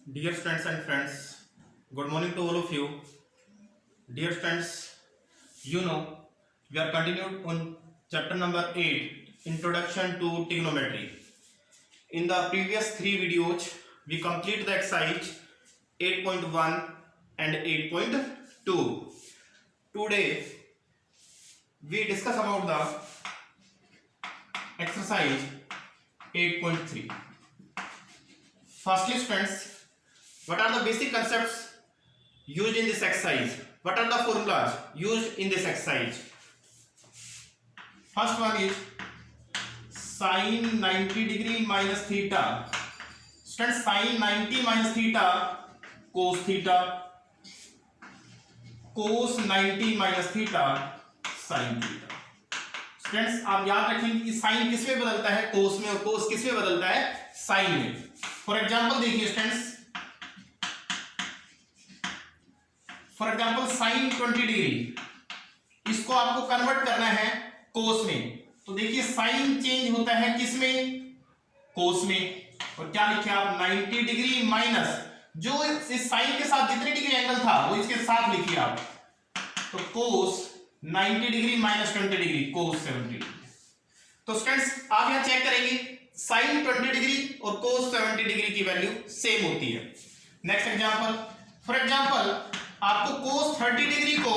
Dear students and friends, good morning to all of you. Dear students, we are continued on chapter number 8, Introduction to Trigonometry. In the previous three videos, we complete the exercise 8.1 and 8.2. Today, we discuss about the exercise 8.3. Firstly, students, what are the basic concepts used in this exercise? What are the formulas used in this exercise? First one is sin 90 degree minus theta. Students, sin 90 minus theta, cos theta, cos 90 minus theta, sin theta. Students आप याद रखेंगे कि sign किस में बदलता है, कोस में, और कोस किस में बदलता है, साइन में. फॉर एग्जांपल देखिए students, for example sine 20 degree, इसको आपको कन्वर्ट करना है कोस में. तो देखिए साइन चेंज होता है किस में, कोस में. और क्या लिखे आप, 90 डिग्री माइनस जो इस साइन के साथ जितने डिग्री एंगल था वो इसके साथ लिखिए आप. तो कोस 90 डिग्री माइनस 20 डिग्री, कोस 70 डिग्री. तो स्टूडेंट्स आप यहां चेक करेंगे साइन 20 डिग्री और कोस 70 डिग्री की वैल्यू सेम होती है. नेक्स्ट एग्जांपल, फॉर एग्जांपल आपको कोस 30 डिग्री को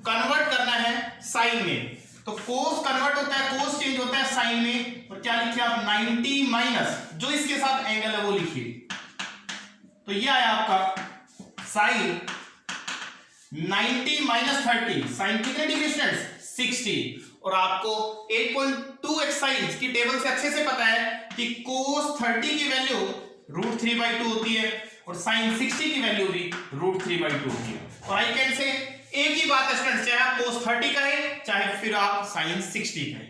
कन्वर्ट करना है साइन में. तो कोस कन्वर्ट होता है, कोस चेंज होता है साइन में. और क्या लिखिए आप, 90 माइनस जो इसके साथ एंगल है वो लिखिए. तो ये आया आपका साइन 90 माइनस 30, साइन कितने डिग्री स्टूडेंट्स, 60. और आपको 8.2 एक्सरसाइज की टेबल से अच्छे से पता है कि cos 30 की वैल्यू √3/2 होती है और sin 60 की वैल्यू भी √3/2 होती है. और आई कैन से एक ही बात है स्टूडेंट्स, चाहे आप cos 30 कहें चाहे फिर आप sin 60 कहें.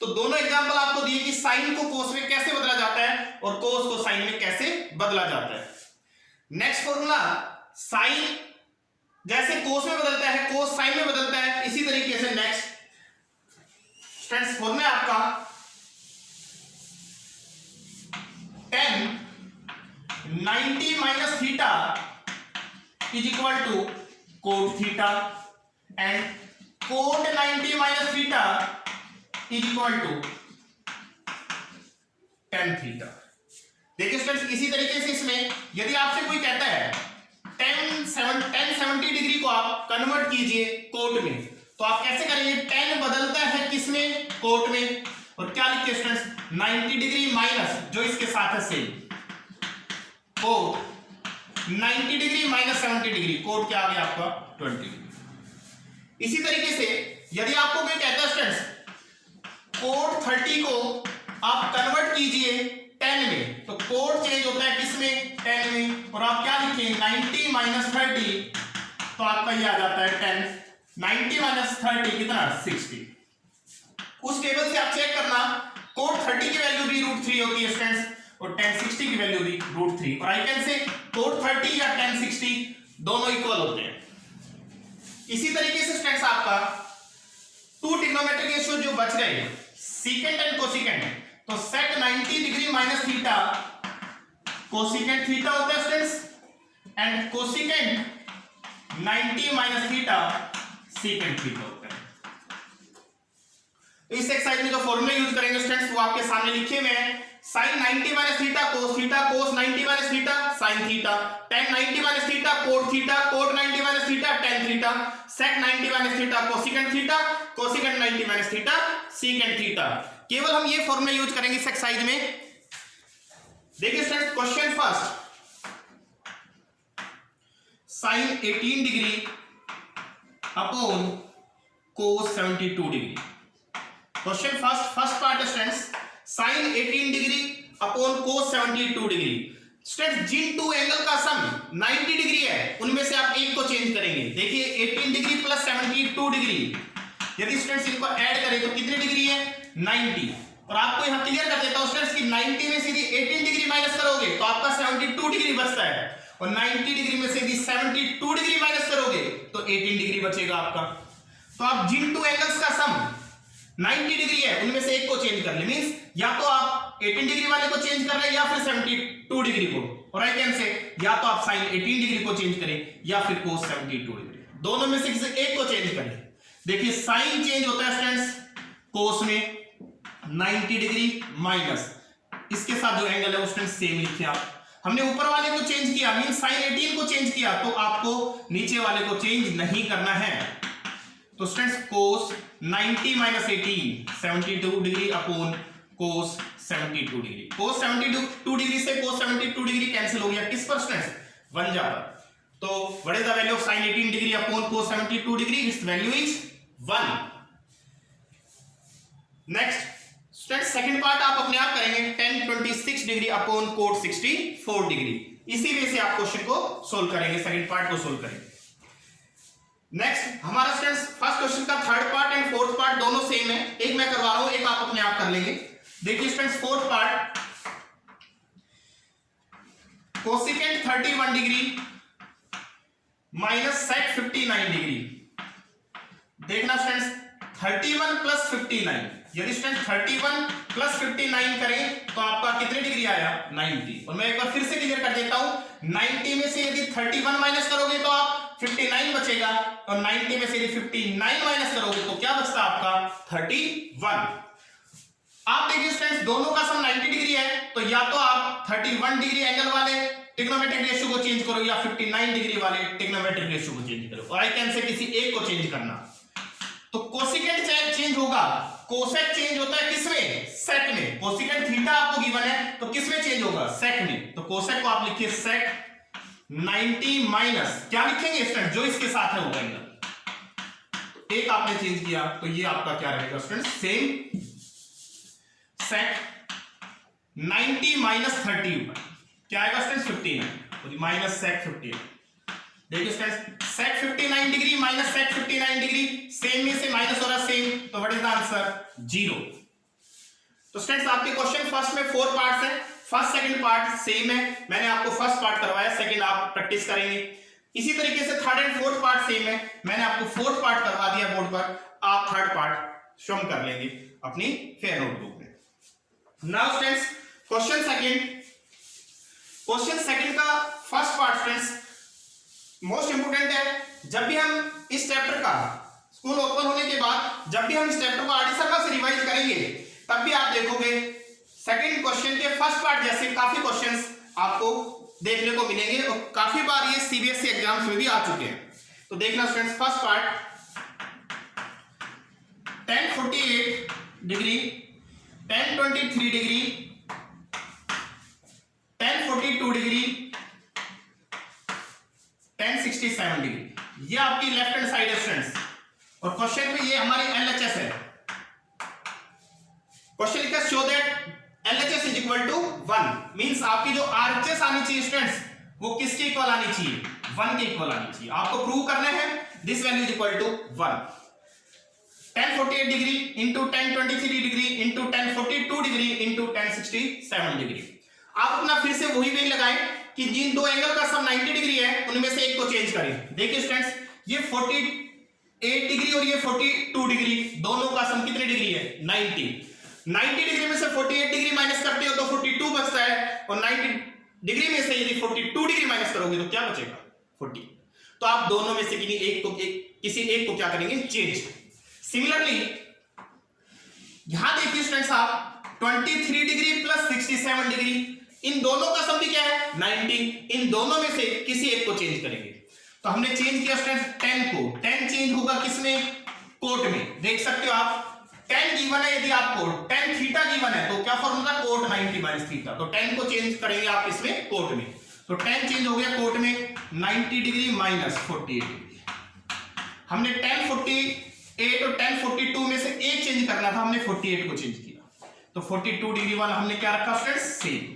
तो दोनों एग्जांपल आपको दिए कि sin को cos में कैसे बदला जाता है और cos को sin में कैसे बदला जाता है. नेक्स्ट फॉर्मूला, sin जैसे cos में बदलता है, cos sin में बदलता है, इसी तरीके से नेक्स्ट स्टूडेंट्स फॉर्मूला आपका tan 90 minus theta is equal to cot theta and cot 90 minus theta is equal to tan theta. देखिए स्टूडेंट्स इसी तरीके से इसमें यदि आपसे कोई कहता है tan 70 डिग्री को आप कन्वर्ट कीजिए कोट में, तो आप कैसे करेंगे, tan बदलता है किसमें, कोट में. और क्या लिखते हैं स्टूडेंट्स, 90 डिग्री माइनस जो इसके साथ है same, cot 90 degree minus 70 degree, cot क्या आ गया आपका 20 डिग्री. इसी तरीके से यदि आपको कोई कहता है स्टूडेंट्स कोट 30 को आप कन्वर्ट कीजिए tan में, तो कोट चेंज होता है किसमें, tan में. और आप क्या लिखें, 90 माइनस 30, तो आपका ये आ जाता है tan. 90 माइनस 30 कितना, 60. उस टेबल से आप चेक करना, कोट 30 की वैल्यू भी √3 होती है स्टूडेंट्स और tan 60 की वैल्यू भी √3. और आई कैन से कोट 30 या tan 60 दोनों इक्वल होते हैं. इसी तरीके से स्टूडेंट्स आपका 2 ट्रिग्नोमेट्रिक रेशियो जो बच गए, सीकेंट एंड कोसिकेंट, तो sec 90 degree minus theta cosecant theta होता है students and cosecant 90 minus theta secant theta होता है. इस एक्सरसाइज में जो फॉर्मूले यूज करेंगे स्टूडेंट्स वो आपके सामने लिखे हुए हैं. sin 90 minus theta cos theta, cos 90 minus theta sin theta, tan 90 minus theta cot theta, cot 90 minus theta tan theta, sec 90 minus theta cosecant theta, cosecant 90 minus theta secant theta. केवल हम ये फॉर्मूले यूज करेंगे इस exercise में. देखिए students question first, sin 18 degree upon cos 72 degree. Question first part है students, sin 18 degree upon cos 72 degree. Students जिन टू एंगल का सम 90 डिग्री है उनमें से आप एक को चेंज करेंगे. देखिए 18 डिग्री प्लस 72 डिग्री, यदि स्टूडेंट्स इनको ऐड करें तो कितनी डिग्री है, 90. और आपको यहां क्लियर कर देता हूं स्टूडेंट्स कि 90 में से यदि 18 डिग्री माइनस करोगे तो आपका 72 डिग्री बचता है, और 90 डिग्री में से यदि 72 डिग्री माइनस करोगे तो 18 डिग्री बचेगा आपका. तो आप जिन टू एंगल्स का सम 90 डिग्री है उनमें से एक को चेंज कर ले, मींस या तो आप आप 18 डिग्री वाले को चेंज कर रहे हैं या फिर 72 डिग्री को, राइट हैंड से, या तो आप साइन 18 डिग्री को चेंज करें या फिर कोस 72 डिग्री, दोनों में से किसी एक को चेंज करें। देखिए साइन चेंज होता है स्टूडेंट्स कोस में 90 डिग्री माइनस इसके साथ जो एंगल है वो स्टूडेंट्स सेम लिखिए आप। हमने ऊपर वाले को चेंज किया मीन साइन 18 को चेंज किया, तो आपको नीचे वाले को चेंज नहीं करना है। तो students cos 90 minus 18 72 degree upon cos 72 degree. Cos 72 degree से कोस 72 डिग्री कैंसिल हो गया, किस पर स्टूडेंट्स 1 जा पर। तो what is the value of sine 18 degree upon cos 72 degree? It's value is 1। Next students second part आप अपने आप करेंगे, tan 26 degree upon coat 64 degree. इसी वे से आप क्वेश्चन को सोल्व करेंगे, सेकंड पार्ट को सोल्व करेंगे। नेक्स्ट हमारा स्टूडेंट्स फर्स्ट क्वेश्चन का third part and fourth part दोनों सेम है, एक मैं करवा रहा हूं, एक आप अपने आप कर लेंगे। देखिए students fourth part, cosecant 31 degree minus sec 59 degree. देखना स्टूडेंट्स 31 प्लस 59, यदि स्टूडेंट 31 प्लस 59 करें तो आपका कितने डिग्री आया 90। और मैं एक बार फिर से क्लियर कर देता हूं, 90 में से यदि 31 माइनस करोगे तो आप 59 बचेगा, और 90 में से यदि 59 माइनस करोगे तो क्या बचता आपका 31। आप देखिए स्टूडेंट्स दोनों का सम 90 डिग्री है, तो या तो आप 31 डिग्री एंगल वाले ट्रिग्नोमेट्रिक रेशियो को चेंज करो या 59 डिग्री वाले ट्रिग्नोमेट्रिक रेशियो को चेंज करो, और आई कैन से किसी एक को चेंज करना। तो कोसेकेंट चेंज होगा, कोसेक चेंज होता है किसमें? सेक में। कोसेकेंट थीटा आपको गिवन है तो किसमें चेंज होगा? सेक में। तो कोसेक को आप लिखिए सेक 90 माइनस क्या लिखेंगे स्टूडेंट? जो इसके साथ है वो एंगल। एक आपने चेंज किया तो ये आपका क्या रहेगा स्टूडेंट? सेम सेक 90 माइनस 31 क्या आएगा स्टूडेंट? 59 minus sec 59। देखिए student sec 59 degree minus sec 59 degree, same में से माइनस हो रहा सेम, तो व्हाट इज द आंसर? 0। तो स्टूडेंट्स आपके क्वेश्चन फर्स्ट में 4 पार्ट्स हैं, फर्स्ट सेकंड पार्ट सेम है, मैंने आपको फर्स्ट पार्ट करवाया, सेकंड आप प्रैक्टिस करेंगे। इसी तरीके से third and fourth part same है, मैंने आपको फोर्थ पार्ट करवा दिया बोर्ड पर, आप थर्ड पार्ट स्वयं कर लेंगे अपनी फेयर नोटबुक में। नाउ स्टूडेंट्स क्वेश्चन सेकंड का first part students most important है। जब भी हम इस चैप्टर का स्कूल ओपन होने के बाद जब भी हम इस चैप्टर को आरडी शर्मा से रिवाइज करेंगे, तब भी आप देखोगे सेकंड क्वेश्चन के फर्स्ट पार्ट जैसे काफी क्वेश्चंस आपको देखने को मिलेंगे, और काफी बार ये सीबीएसई एग्जाम्स में भी आ चुके हैं। तो देखना students first part, tan 48 degree, tan 23 degree, tan 42 degree, tan 67 degree, ये आपकी लेफ्ट हैंड साइड है स्टूडेंट्स। और क्वेश्चन में ये हमारी एलएचएस है। क्वेश्चन लिखा show that LHS is equal to 1, means आपकी जो आरएचएस आनी चाहिए स्टूडेंट्स वो किसके इक्वल आनी चाहिए? 1 के इक्वल आनी चाहिए। आपको प्रूव करना है this value is equal to 1। tan 48 degree into tan 23 degree into tan 42 degree into tan 67 degree. आप अपना फिर से वही वेग लगाएं कि जिन दो एंगल का सम 90 डिग्री है उनमें से एक को चेंज करें। देखिए स्टूडेंट्स ये 48 डिग्री और ये 42 डिग्री, दोनों का सम कितने डिग्री है? 90 डिग्री में से 48 डिग्री माइनस करते हो तो 42 बचता है, और 90 डिग्री में से यदि 42 डिग्री माइनस करोगे तो क्या बचेगा? 40। तो आप दोनों में से किसी एक को क्या करेंगे? चेंज। सिमिलरली यहां देखिए स्टूडेंट्स आप 23 डिग्री प्लस 67 डिग्री, इन दोनों का सम भी क्या है? 90। इन दोनों में से किसी एक को चेंज करेंगे। तो हमने चेंज किया स्टूडेंट्स tan को, tan चेंज होगा किसमें? कोट में। देख सकते हो आप tan गिवन है, यदि आपको tan थीटा गिवन है तो क्या फॉर्मूला? Cot 90 minus theta. तो tan को चेंज करेंगे आप इसमें कोट में, तो tan चेंज हो गया कोट में 90 डिग्री माइनस 48 डिग्री। हमने tan 48 और tan 42 में से एक चेंज करना था, हमने 48 को चेंज किया, तो 42 डिग्री वाला हमने क्या रखा स्टूडेंट्स? सेम।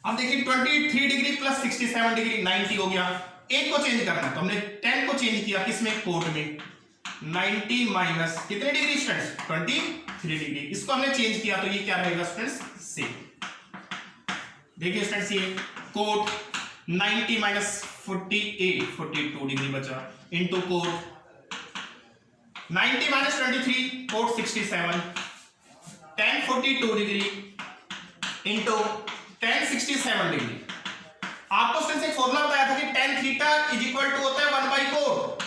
अब देखिए 23 डिग्री प्लस 67 डिग्री 90 हो गया, एक को चेंज करना तो हमने 10 को चेंज किया किसमें? कोट में 90 माइनस कितने डिग्री स्टूडेंट्स? 23 डिग्री। इसको हमने चेंज किया तो ये क्या रहेगा स्टूडेंट्स? सेम। देखिए स्टूडेंट्स ये कोट 90 माइनस 42 डिग्री बचा into cot 90 minus 23 cot 67, tan 42 degree into tan 67 degree. आपको स्टूडेंट्स एक फॉर्मूला बताया था कि tan theta is equal to होता है 1 by cot.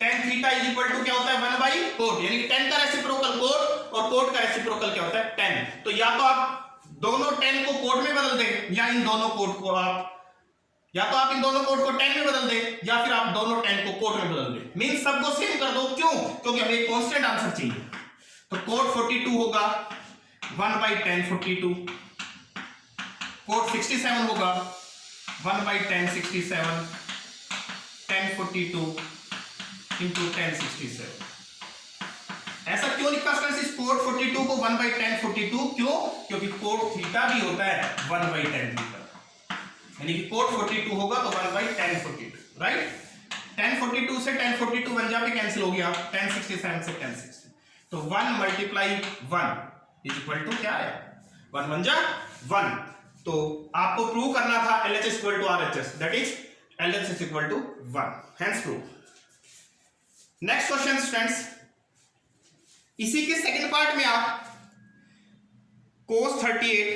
tan theta is equal to क्या होता है 1 बाई कोट, यानी कि tan का रेसिप्रोकल कोट और कोट का रेसिप्रोकल क्या होता है tan। तो या तो आप दोनों tan को कोट में बदल दें या इन दोनों कोट को आप इन दोनों कोट को tan में बदल दें या फिर आप दोनों tan को कोट में बदल दें। मींस सबको सेम कर दो, क्यों? क्योंकि हमें एक कांस्टेंट आंसर चाहिए। तो कोट 42 होगा 1 बाई tan 42, कोट 67 होगा 1 by tan 67, tan 42 into tan 67। ऐसा क्यों लिखा स्टूडेंट्स इस कोट 42 को 1 बाई tan 42? क्यों? क्योंकि कोट थीटा भी होता है 1 बाई tan थीटा, यानी कि कोट 42 होगा तो 1 बाई tan 42, राइट। tan 42 से tan 42 1 जा पे कैंसिल हो गया, tan 67 से tan 60, तो 1 मल्टीप्लाई 1 इज इक्वल टू क्या है 1 1 जा 1। तो आपको प्रूव करना था LHS equal to RHS, that is LHS equal to 1, hence prove. Next question students, इसी के सेकंड पार्ट में आप cos 38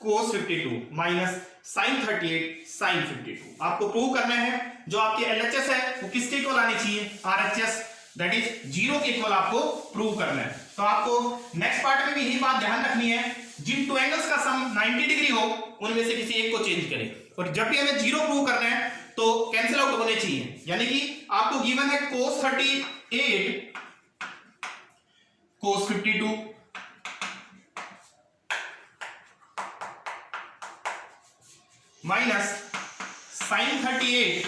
cos 52 minus sin 38 sin 52 आपको प्रूव करना है। जो आपके LHS है वो किसके इक्वल आनी चाहिए, RHS, दैट इज 0 के इक्वल आपको प्रूव करना है। तो आपको नेक्स्ट पार्ट में भी यही बात ध्यान रखनी है, जिन टू एंगल्स का सम 90 डिग्री हो उनमें से किसी एक को चेंज करें, और जब भी हमें 0 प्रूव करना है तो कैंसिल आउट होने चाहिए। यानी कि आपको गिवन है cos 38 cos 52 minus sin 38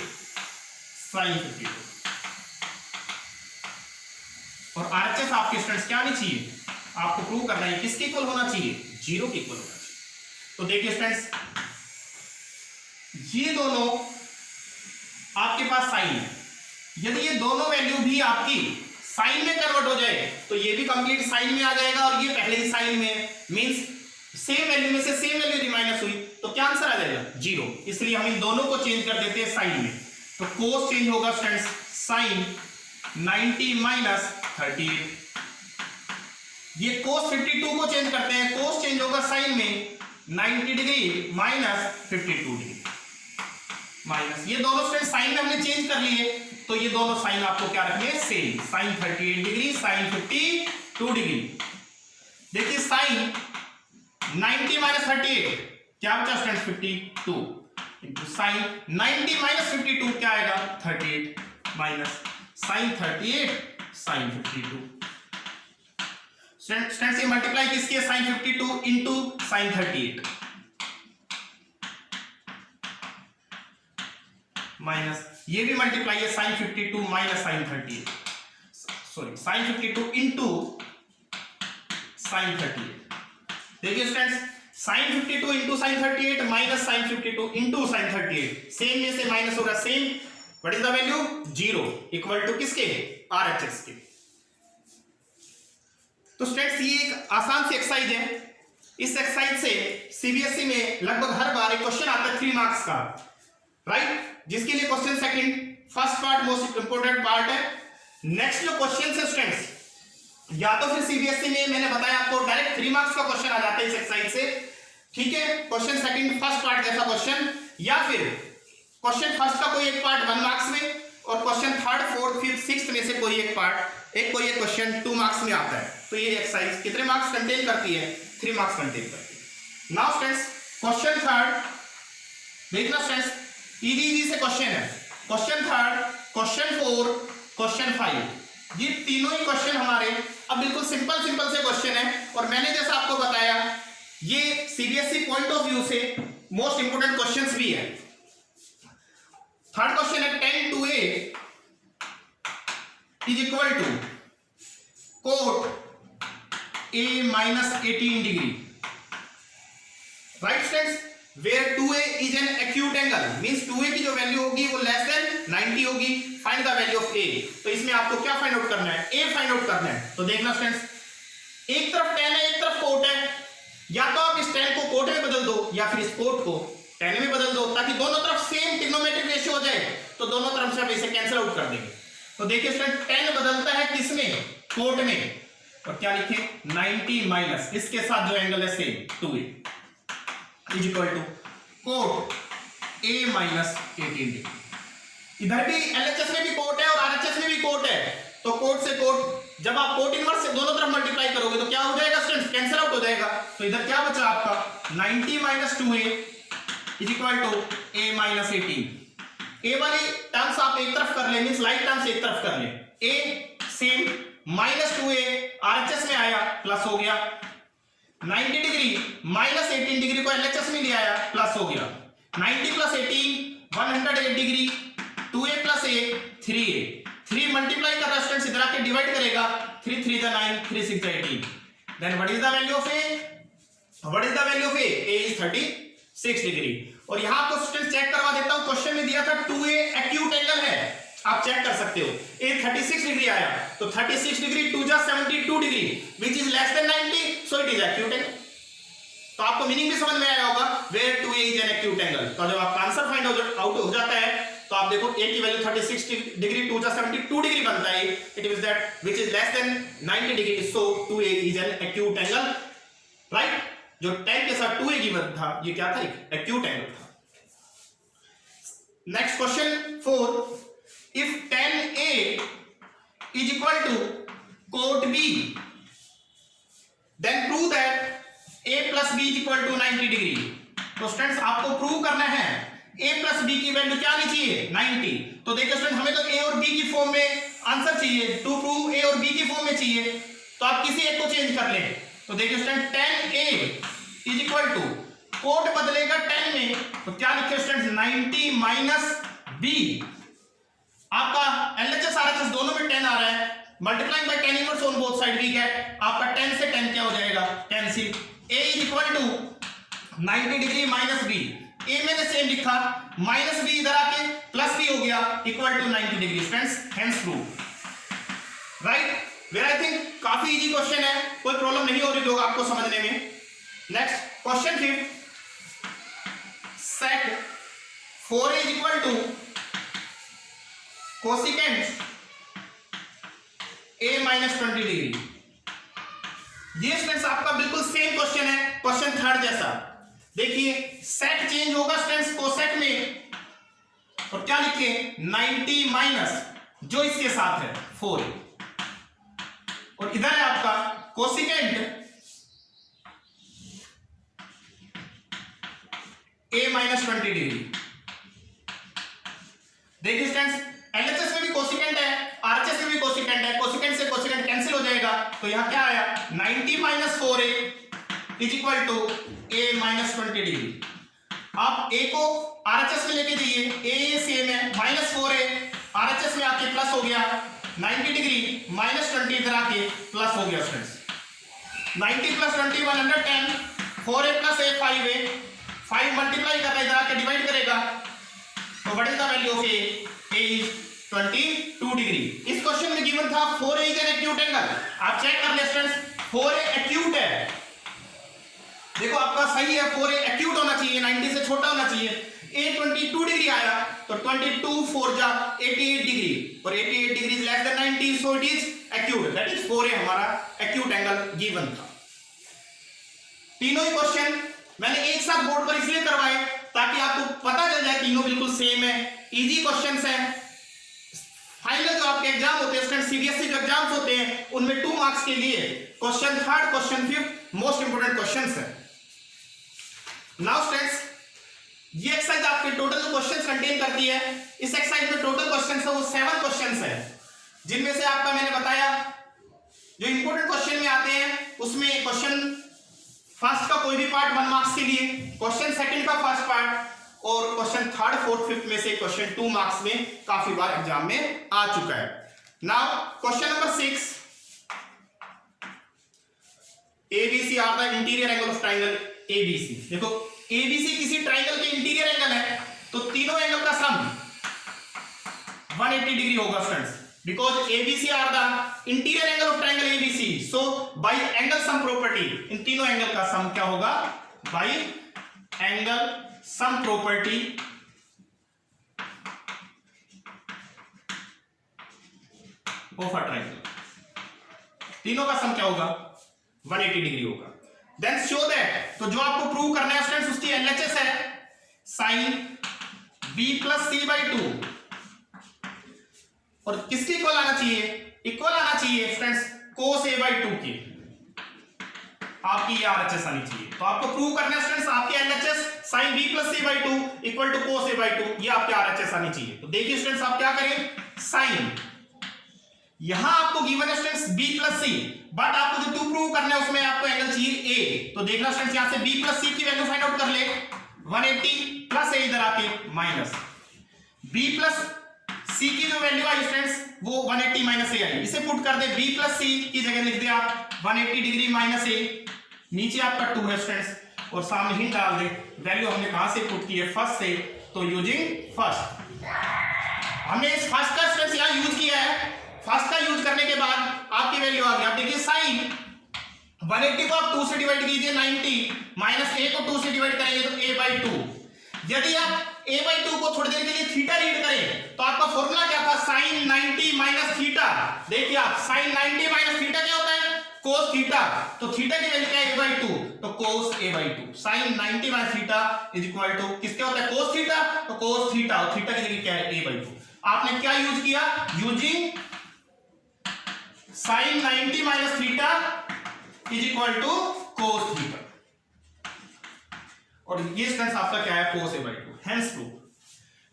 sin 52, और RHS आपके स्टूडेंट्स क्या आनी चाहिए, आपको प्रूव करना है किसके इक्वल होना चाहिए, 0 के इक्वल होना चाहिए। तो देखिए स्टूडेंट्स, ये दोनों आपके पास साइन है, यदि ये दोनों वैल्यू भी आपकी साइन में कन्वर्ट हो जाए तो ये भी कंप्लीट साइन में आ जाएगा और ये पहले ही साइन में है, मींस सेम वैल्यू में से सेम वैल्यू माइनस हुई तो क्या आंसर आ जाएगा 0। इसलिए हम इन दोनों को चेंज कर देते हैं साइन में। तो कोस चेंज होगा स्टूडेंट्स साइन 90 माइनस 38, ये कोस 52 को चेंज करते हैं, कोस चेंज होगा साइन में 90 डिग्री माइनस 52 डिग्री माइनस, ये दोनों स्टूडेंट साइन में हमने चेंज कर लिए तो ये दोनों साइन आपको क्या रखने हैं same, sine 38 degree sine 52 degree. देखिए साइन 90 माइनस 38 क्या बचा स्टूडेंट 52 इंटू साइन 90 माइनस 52 क्या आएगा 38 माइनस साइन 38 साइन 52। स्टूडेंट से मल्टीप्लाई किसके साइन 52 इंटू साइन 38 माइनस ये भी मल्टीप्लाई है sine 52 minus sine 38, sorry sine 52 into sine 38। देखिए students sine 52 into sine 38 minus sine 52 into sine 38, same में से माइनस होगा same, what is the value 0 equal to किसके RHS के। तो स्टूडेंट्स ये एक आसान सी एक्सरसाइज है, इस एक्सरसाइज से CBSE में लगभग हर बार एक क्वेश्चन आता है 3 मार्क्स का, राइट, जिसके लिए question second first part most important part है। नेक्स्ट जो क्वेश्चन है स्टूडेंट्स, या तो फिर CBSE में मैंने बताया आपको डायरेक्ट 3 मार्क्स का क्वेश्चन आ जाता है इस एक्सरसाइज से, ठीक है, क्वेश्चन सेकंड फर्स्ट पार्ट जैसा क्वेश्चन, या फिर क्वेश्चन फर्स्ट का कोई एक पार्ट 1 मार्क्स में और question third fourth fifth sixth में से कोई एक पार्ट कोई एक क्वेश्चन 2 मार्क्स में आता है। तो ये एक्सरसाइज कितने मार्क्स कंटेन करती है 3 मार्क्स कंटेन करती है। नाउ स्टूडेंट्स क्वेश्चन थर्ड देखना स्टूडेंट्स, इजी से क्वेश्चन है, क्वेश्चन थर्ड क्वेश्चन 4 क्वेश्चन 5, ये तीनों ही क्वेश्चन हमारे अब बिल्कुल सिंपल से क्वेश्चन है, और मैंने जैसा आपको बताया ये CBSE पॉइंट ऑफ व्यू से मोस्ट इंपोर्टेंट क्वेश्चंस भी है। थर्ड क्वेश्चन है 10 to 8 is equal to cot A minus 18 degree, right students, where 2A is an acute angle, means 2A की जो वैल्यू होगी वो लेस देन 90 होगी, find the value of A। तो इसमें आपको क्या फाइंड आउट करना है, A फाइंड आउट करना है। तो देखना स्टूडेंट्स, एक तरफ tan है एक तरफ कोट है, या तो आप इस tan को कोट में बदल दो या फिर इस कोट को tan में बदल दो, ताकि दोनों तरफ सेम ट्रिग्नोमेट्रिक रेशियो हो जाए, तो दोनों तरफ से आप इसे कैंसिल आउट कर देंगे। तो देखिए स्टूडेंट tan बदलता है किसमें, कोट में, और क्या लिखे 90 माइनस इसके साथ जो एंगल है same 2a is equal to cot a minus 18 degree. इधर भी एलएचएस में भी कोट है और आरएचएस में भी कोट है, तो कोट से कोट जब आप कोट इनवर्स से दोनों तरफ मल्टीप्लाई करोगे तो क्या हो जाएगा स्टूडेंट्स, कैंसिल आउट हो जाएगा। तो इधर क्या बचा आपका 90 minus 2a is equal to a minus 18। A वाली टर्म्स आप एक तरफ कर ले, मींस लाइट टर्म्स एक तरफ कर ले। a same minus 2a RHS में आया प्लस हो गया, 90 डिग्री माइनस 18 डिग्री को एलएचएस में ले आया प्लस हो गया, 90 plus 18 108 degree, 2a plus a 3a, 3 multiply कर रहा है स्टूडेंट्स, इधर आके डिवाइड करेगा, 3 3 9 3 6 18, then what is the value of a, what is the value of a is 36 degree. और यहां आपको स्टूडेंट्स चेक करवा देता हूं, क्वेश्चन में दिया था 2a एक्यूट एंगल है, आप चेक कर सकते हो, a 36 डिग्री आया तो 36 डिग्री 2 जा 72 degree which is less than 90, so it is acute angle. तो आपको मीनिंग भी समझ में आया होगा where 2a is an acute angle. तो जब आपका आंसर फाइंड आउट हो जाता है तो आप देखो a की वैल्यू 36 डिग्री 2 जा 72 डिग्री बनता है, it means that which is less than 90 degree, so 2a is an acute angle, right. जो 10 के साथ 2a गिवन था ये क्या था, एक एक्यूट एंगल था। Next question 4, if tan A is equal to cot B, then prove that A plus B is equal to 90 degree. तो स्टूडेंट्स आपको प्रूव करना है A plus B की वैल्यू क्या आनी चाहिए 90। तो देखिए स्टूडेंट हमें तो A और B की फॉर्म में आंसर चाहिए, टू प्रूव A और B की फॉर्म में चाहिए, तो आप किसी एक को चेंज कर लें। तो देखिए student tan A is equal to cot बदलेगा 10 में, तो क्या लिखे स्टूडेंट्स 90 माइनस B, आपका एलएचएस आरएचएस दोनों में 10 आ रहा है, multiplying by tan inverse on both side we get आपका 10 से 10 क्या हो जाएगा cancel, a is equal to 90 degree minus b, a मैंने सेम लिखा माइनस b इधर आके प्लस b हो गया equal to 90 degree, friends hence prove, right. Where I think काफी इजी क्वेश्चन है, कोई प्रॉब्लम नहीं हो रही होगा आपको समझने में। Next question 5, sec 4a is equal to cosecant a minus 20 degree. ये स्टूडेंट्स आपका बिल्कुल सेम क्वेश्चन है, क्वेश्चन 3 जैसा। देखिए सेट चेंज होगा स्टूडेंट्स कोसेक में, और क्या लिखे 90 माइनस जो इसके साथ है 4, और इधर है आपका कोसिकेंट a माइनस 20 डिग्री। देखिए स्टूडेंट्स एलएचएस में भी कोसिकेंट है, आरएचएस में भी कोसिकेंट है, कोसिकेंट से कोसिकेंट कैंसिल हो जाएगा, तो यहां क्या आया 90 minus 4a is equal to a minus 20 degree. आप a को आरएचएस में लेके जाइए, a सेम है माइनस 4a आरएचएस में आके प्लस हो गया, 90 डिग्री माइनस 20 इधर आके प्लस हो गया friends, 90 plus 20 110, 4a plus a 5a, 5 multiply कर रहा है इधर आके डिवाइड करेगा, तो what is the value of a is 22 degree. इस क्वेश्चन में गिवन था 4a is an acute angle, आप चेक कर ले स्टूडेंट्स 4a एक्यूट है, देखो आपका सही है 4a एक्यूट होना चाहिए, 90 से छोटा होना चाहिए, a 22 डिग्री आया तो 22 4 जा 88 डिग्री, और 88 degree is less than 90, so it is acute, that is 4a हमारा एक्यूट एंगल गिवन था। तीनों ही क्वेश्चन मैंने एक साथ बोर्ड पर इसलिए करवाए ताकि आपको पता चल जाए तीनों बिल्कुल सेम है, इजी क्वेश्चंस हैं। फाइनल जो आपके एग्जाम होते हैं स्टूडेंट, सीबीएसई जो एग्जाम्स होते हैं उनमें 2 मार्क्स के लिए question 3, question 5 most important questions हैं। नाउ स्टूडेंट्स ये एक्सरसाइज आपके टोटल जो क्वेश्चंस कंटेन करती है, इस एक्सरसाइज में टोटल क्वेश्चंस है वो 7 क्वेश्चंस है, जिनमें से आपका मैंने बताया जो इंपोर्टेंट क्वेश्चन में आते हैं उसमें क्वेश्चन फर्स्ट का कोई भी पार्ट 1 मार्क्स के लिए, क्वेश्चन सेकंड का फर्स्ट पार्ट, और क्वेश्चन 3, 4, 5 में से क्वेश्चन 2 मार्क्स में काफी बार एग्जाम में आ चुका है। Now question number 6, ABC are the interior angle of triangle ABC। देखो ABC किसी ट्राइंगल के इंटीरियर एंगल है तो तीनों एंगल का सम 180 डिग्री होगा friends, because ABC are the interior angle of triangle ABC, so by angle sum property इन तीनों angle का सम क्या होगा, by angle sum property of a triangle। तीनों का सम क्या होगा 180 डिग्री होगा। देन शो दैट, तो जो आपको प्रूव करना है स्टूडेंट्स उसकी एलएचएस है sine b plus C by 2, और किसकी इक्वल आना चाहिए, इक्वल आना चाहिए स्टूडेंट्स कोस a बाई 2 की, आपकी ये आरएचएस आनी चाहिए। तो आपको प्रूव करना है स्टूडेंट्स आपकी LHS sine b plus C by 2 equal to cos a by 2, ये आपके आरएचएस आनी चाहिए। तो देखिए स्टूडेंट्स आप क्या करें, साइन यहां आपको गिवन है students b plus C, but आपको जो 2 प्रूव करना है उसमें आपको एंगल चाहिए a। तो देखना स्टूडेंट्स यहां से b प्लस सी की वैल्यू फाइंड आउट कर ले, 180 प्लस a इधर आके माइनस b प्लस सी की जो वैल्यू आई स्टूडेंट्स वो 180 माइनस a आई, इसे पुट कर दे b प्लस सी की जगह लिख दे आप 180 डिग्री माइनस a, नीचे आपका 2 है स्टूडेंट्स, और सामने ही डाल दे वैल्यू हमने कहां से पुट की है फर्स्ट से, तो यूजिंग फर्स्ट, हमने इस फर्स्ट का स्टूडेंट्स यहां यूज किया है। फर्स्ट का यूज करने के बाद आपकी वैल्यू आ गई, आप देखिए साइन 180 को आप 2 से डिवाइड कीजिए 90 माइनस a को 2 से डिवाइड करेंगे तो a बाई 2, यदि आप a बाई 2 को थोड़ी देर के लिए थीटा रीड करें तो आपका फॉर्मूला क्या था साइन 90 माइनस थीटा, देखिए आप साइन 90 माइनस थीटा क्या होता है कोस थीटा, तो थीटा की वैल्यू क्या है a बाई 2, तो cos a by 2, sine 90 minus theta is equal to किसके होता है कोस थीटा, तो कोस थीटा, और थीटा की जगह क्या है a बाई 2। आपने क्या यूज किया, using sine 90 minus theta is equal to cos theta, और ये स्टूडेंट्स आपका क्या है cos a by 2, hence prove.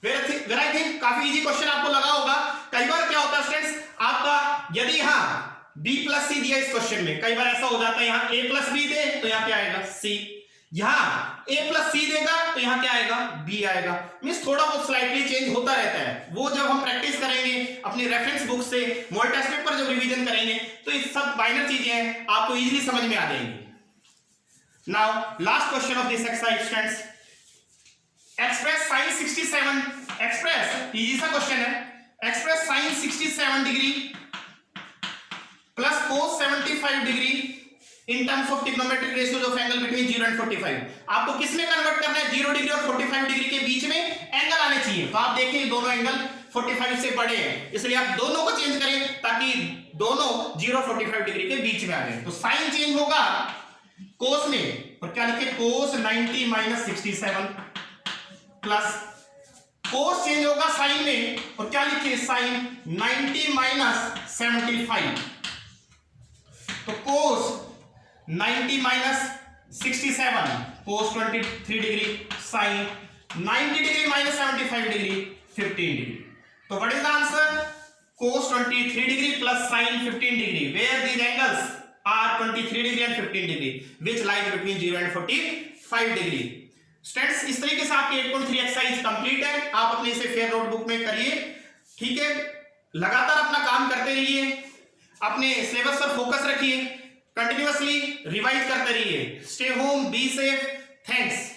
Where I think काफी इजी क्वेश्चन आपको लगा होगा। कई बार क्या होता है स्टूडेंट्स आपका, यदि यहां b प्लस सी दिया इस क्वेश्चन में, कई बार ऐसा हो जाता है यहां a प्लस b दे तो यहां क्या आएगा c, यहां a प्लस सी देगा तो यहां क्या आएगा b आएगा, मींस थोड़ा बहुत स्लाइटली चेंज होता रहता है, वो जब हम प्रैक्टिस करेंगे अपनी रेफरेंस बुक से मॉडल टेस्ट पेपर जब रिवीजन करेंगे तो ये सब माइनर चीजें हैं आपको इजीली समझ में आ जाएंगी। Now last question of this exercise students, express sine 67, express easy सा क्वेश्चन है, express sine 67 degree plus cos 75 degree in terms of trigonometric ratios of angle between 0 and 45। आपको किस में कन्वर्ट करना है, 0 डिग्री और 45 डिग्री के बीच में एंगल आने चाहिए। तो आप देखिए दोनों एंगल 45 से बड़े हैं, इसलिए आप दोनों को चेंज करें ताकि दोनों 0 45 डिग्री के बीच में आ जाए। तो साइन चेंज होगा कोस में, और क्या लिखे cos 90 minus 67 plus cos change होगा साइन में, और क्या लिखे साइन 90 माइनस 75, तो cos 90 minus 67 cos 23 degree sine 90 degree minus 75 degree 15 degree. तो what is the answer, cos 23 degree plus sine 15 degree, where these angles are 23 degree and 15 degree which lies between 0 and 45 degree. Students इस तरीके से आपकी 8.3 exercise complete है, आप अपने इसे fair notebook में करिए, ठीक है, लगातार अपना काम करते रहिए, अपने सिलेबस पर फोकस रखिए, कंटिन्यूअसली रिवाइज करते रहिए। Stay home, be safe, thanks.